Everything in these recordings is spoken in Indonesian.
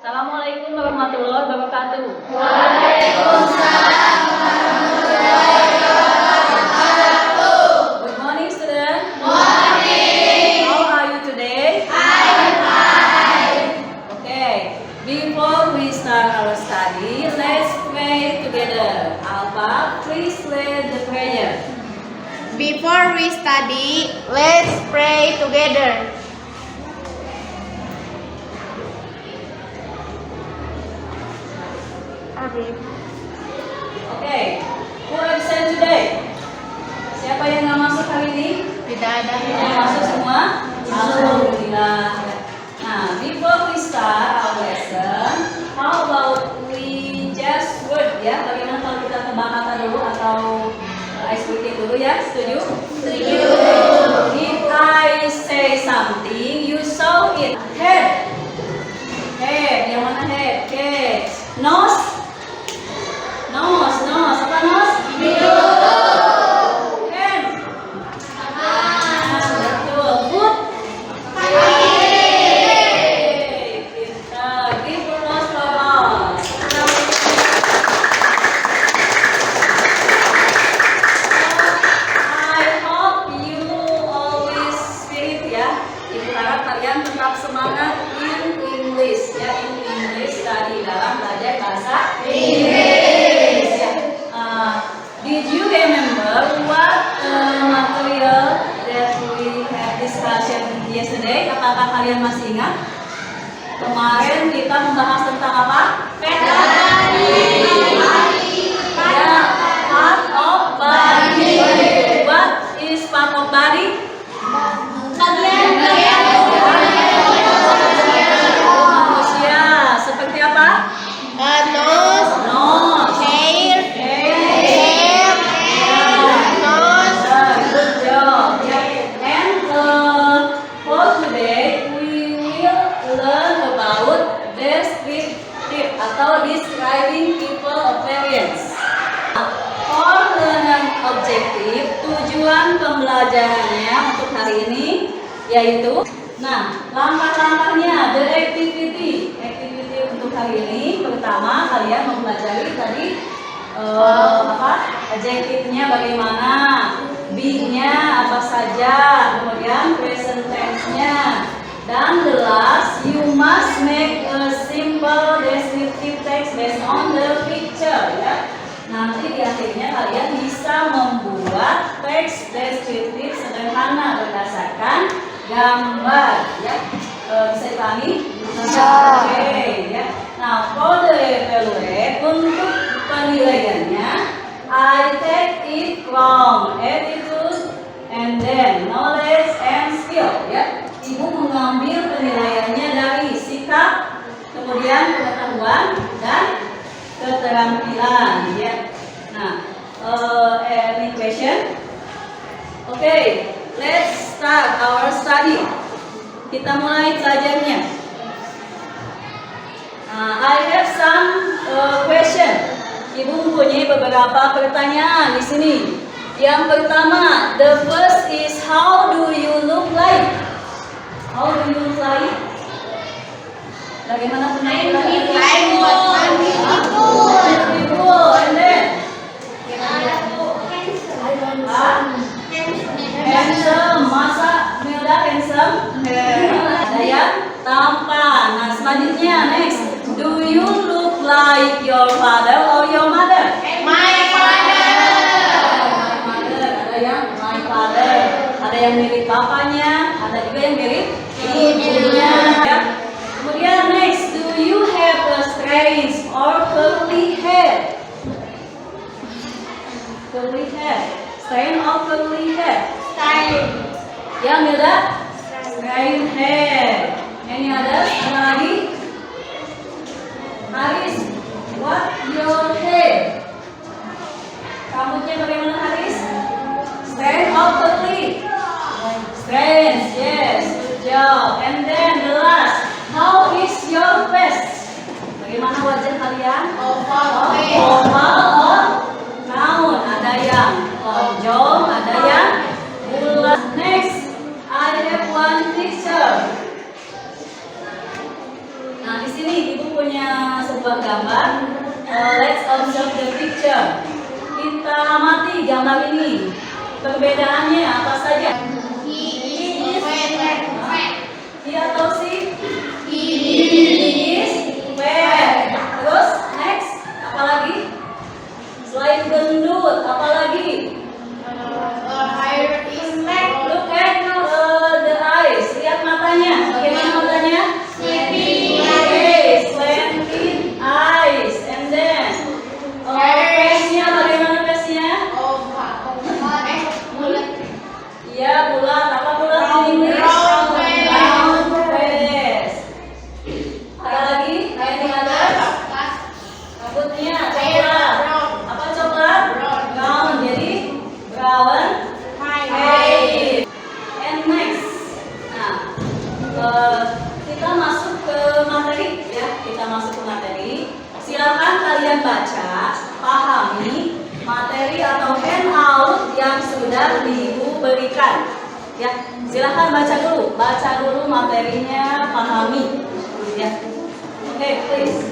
Assalamualaikum warahmatullahi wabarakatuh. Waalaikumsalam warahmatullahi wabarakatuh. Good morning, student. Morning. How are you today? I'm fine. Okay. Before we start our study, let's pray together. Alpha, please lead the prayer. Before we study, let's pray together. Okay. Who absent today? Siapa yang nggak masuk hari ini? Tidak ada. Yang masuk semua? Alhamdulillah. Nah, before we start our lesson, how about we just word ya? Bagaimana kalau kita tebak kata dulu atau ice breaking dulu ya? Setuju? Setuju. If I say something, you show it. Head. Head. Yang mana head? Head. Nose. Nose. Nose. Apa nose? Hand. Betul. Foot. Pintar. Give a round of applause. I hope you always spirit ya. Ibu harap kalian tetap semangat in English ya, in English tadi dalam belajar bahasa Inggris. Ya. Did you remember what material that we had discussion yesterday? Apakah kalian masih ingat? Kemarin kita membahas tentang apa? Ya, part of body. What is part of body? Manusia. Seperti apa? Nose, Nose. hair, Hair. nose. Good job. Yeah. And for today we will learn about descriptive atau describing people appearance. For learning objective, tujuan pembelajarannya untuk hari ini yaitu, nah, langkah-langkahnya, the activity untuk hari ini. Pertama, kalian mempelajari tadi adjektifnya bagaimana, be-nya apa saja, kemudian present tense-nya, dan the last you must make a simple descriptive text based on the picture ya. Nanti di akhirnya kalian bisa membuat teks deskriptif sederhana berdasarkan gambar ya. Bisa dipahami? Bisa. Oke ya. Nah, for the evaluate untuk penilaiannya, I take it from attitude and then knowledge and skill ya. Ibu mengambil penilaiannya dari sikap, kemudian pengetahuan dan keterampilan ya. Nah, any question? Okay, let's start our study. Kita mulai belajarnya. I have some question. Ibu mempunyai beberapa pertanyaan di sini. Yang pertama, the first is how do you look like? How do you look like? Bagaimana penampilan? Beautiful. And then? Handsome. Masa Milda handsome? Ada yang tampan. Nah, selanjutnya next. Do you look like your father or your mother? My father. My mother. Ada yang my father. Ada yang mirip bapaknya. Ada juga yang mirip ibunya. Ya. Kemudian next. Do you have a straight or curly hair? Curly hair. Straight or curly hair? Ya, Milda? Straight hair. Any others? Ada lagi? Haris, what your hair? Rambutnya bagaimana Haris? Straight or curly? Straight, yes, good job. And then the last, how is your face? Bagaimana wajah kalian? Oval face. Oval or round? Ada yang lonjong, ada yang bulat. Next, I have one picture. di sini ibu punya sebuah gambar. Let's observe the picture. Kita amati gambar ini. Perbedaannya apa saja? He atau si? He is fat. Terus next, apa lagi? Selain gendut, apa lagi? Look at the eyes. Lihat matanya. Bagaimana matanya? Yes, slanted eyes. And then face-nya bagaimana face-nya? Iya, bulat. Apa bulat ini? Round face. Ada lagi? Any other? Rambutnya coklat. Apa coklat? Brown. Jadi brown. Hey. And next. Nah, kita masuk ke materi ya. Kita masuk ke materi. Silakan kalian baca, pahami materi atau handout yang sudah Ibu berikan. Ya, silakan baca dulu materinya, pahami. Ya, oke, please.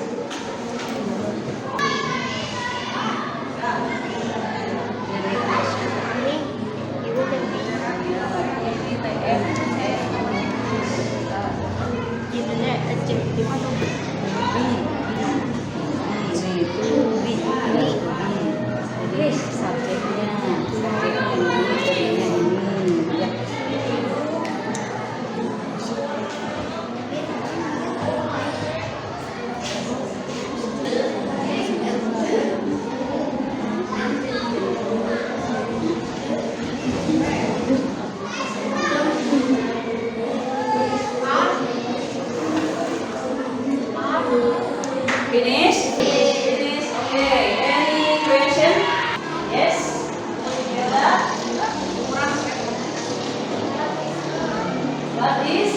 Finish? Finish. Okay. Any question? Yes? Yeah. What is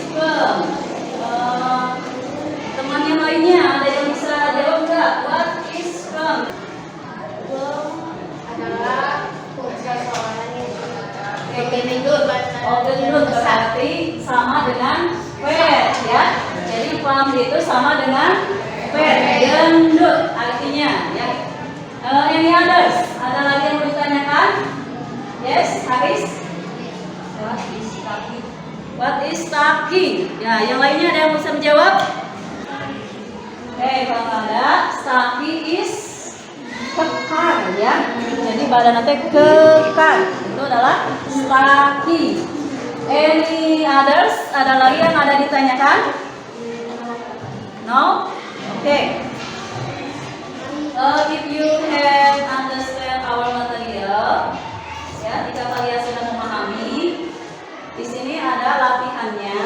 sperm? Teman yang lainnya ada yang bisa jawab nggak? What is sperm? Gendut berarti sama dengan fat ya. Jadi plump itu sama dengan fat, gendut artinya ya. Any others? Ada lagi yang mau ditanyakan? Yes, Haris? What is stocky? Ya, yang lainnya ada yang bisa menjawab? Oke, kalau nggak ada, stocky is kekar ya. Jadi badan nanti kekar. Itu adalah stocky. Any others? Ada lagi yang ada ditanyakan? No? Okay. If you have understand our material, ya, jika kalian sudah memahami, di sini ada latihannya.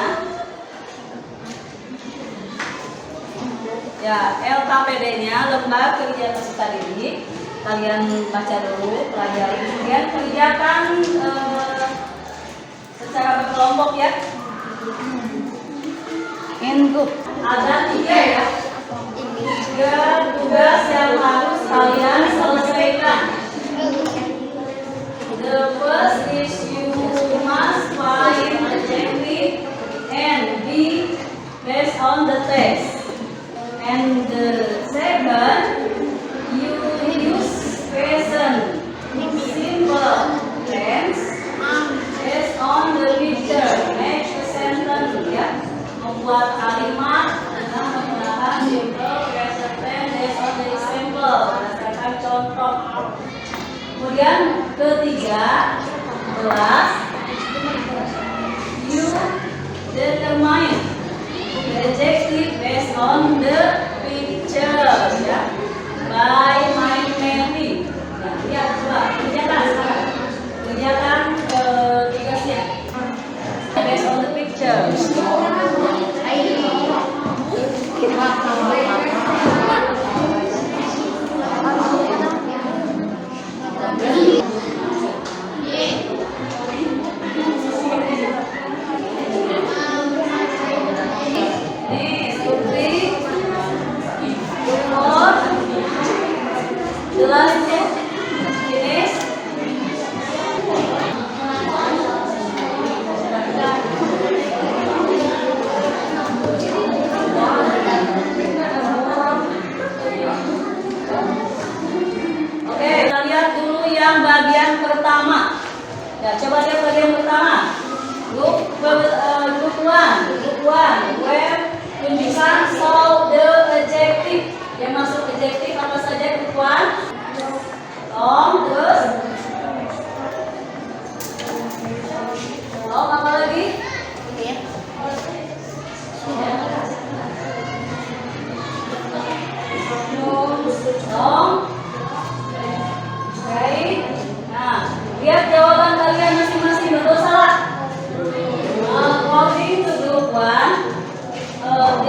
Ya, LKPD-nya, lembar kerja peserta didik. Kalian baca dulu, pelajari, kemudian kerjakan secara berkelompok ya. In group. Ada 3 ya. 3 tugas yang harus kalian selesaikan. The first is you must find adjective and be based on the text. And the second, you use present simple tense based on the picture. Make a sentence ya. Membuat kalimat dengan menggunakan simple present tense based on the example. Berdasarkan contoh. Kemudian ketiga, kelas, you determine the adjective based on the picture ya. By my Mary. Ya, lihat coba kerjakan sekarang. Kerjakan tugasnya. Based on the picture. Nih, Putri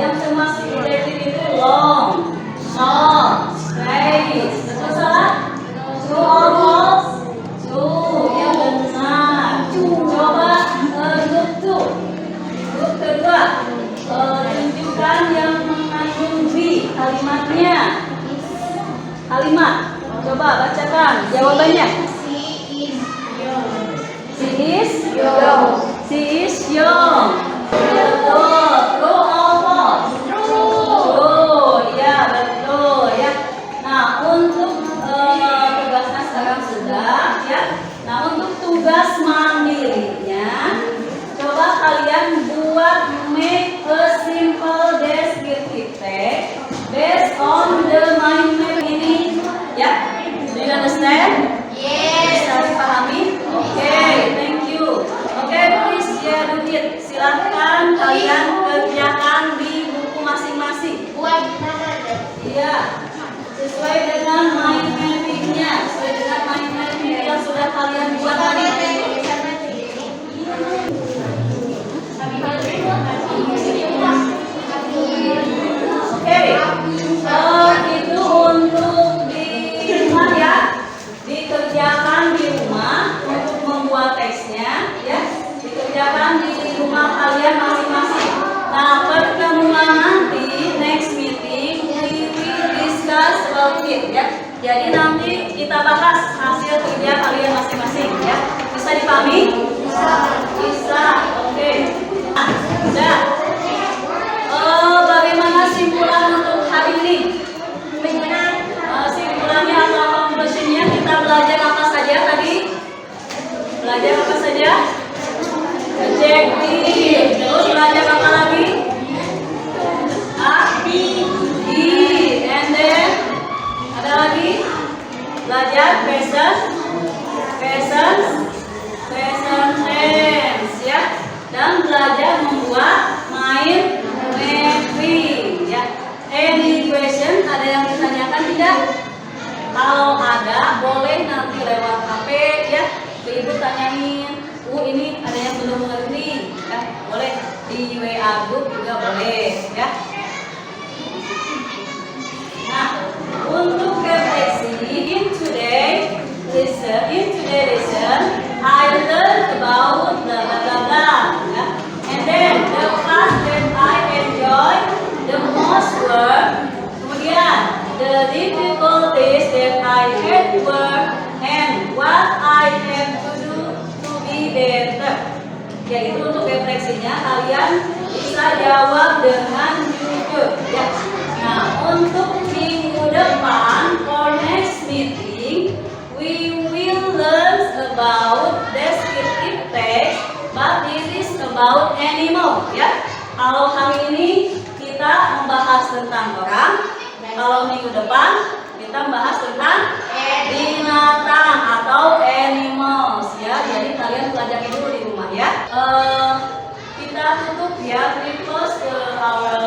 Yang termasuk adjektif itu long, short, straight. Betul salah? True or false? True, yang benar. Coba look two. Look kedua, tunjukkan yang mengandung be kalimatnya. Kalimat, coba bacakan jawabannya. She is young. She is young. Betul. True or false? True. Ya, betul ya. Nah, untuk tugasnya sekarang sudah ya. Nah, untuk tugas mandirinya, coba kalian buat make a simple descriptive text based on the mind map ini ya. Do you understand? Bisa dipahami? Oke, thank you. Oke, please ya do it. Silakan kalian kerjakan di buku masing-masing. Iya, sesuai dengan mind mapping-nya, sesuai dengan mind mapping yang sudah kalian buat tadi. Oke, itu untuk di rumah ya, dikerjakan di rumah untuk membuat teksnya ya, dikerjakan di rumah kalian masing-masing. Nah, pertemuan nanti next meeting we will discuss about it ya. Jadi nanti kita bahas hasil kerja kalian masing-masing ya. Bisa dipahami? Bisa. Oke. Nah, sudah. Bagaimana simpulan untuk hari ini? Simpulannya atau conclusionnya kita belajar apa saja tadi? Belajar apa saja? Adjektif. Terus belajar apa lagi? Be. And then ada lagi? Belajar present tense ya. Dan belajar membuat mind mapping ya. Any question? Ada yang ditanyakan tidak? Kalau ada, boleh nanti lewat HP ya. Ibu tanyain, ini ada yang belum mengerti ya. Boleh di WA group juga boleh ya. Nah, untuk refleksi in today lesson, I learned about blah blah blah blah ya. And then the class that I enjoy the most were, kemudian the difficulties that I had were, and what I have to do to be better. Yaitu untuk refleksinya kalian bisa jawab dengan jujur ya. Nah, untuk minggu depan for next meeting we will learn about descriptive text, but this is about animal ya. Kalau hari ini kita membahas tentang orang, kalau minggu depan kita membahas tentang binatang atau animals ya. Jadi kalian pelajari dulu di rumah ya. Kita tutup ya, we close our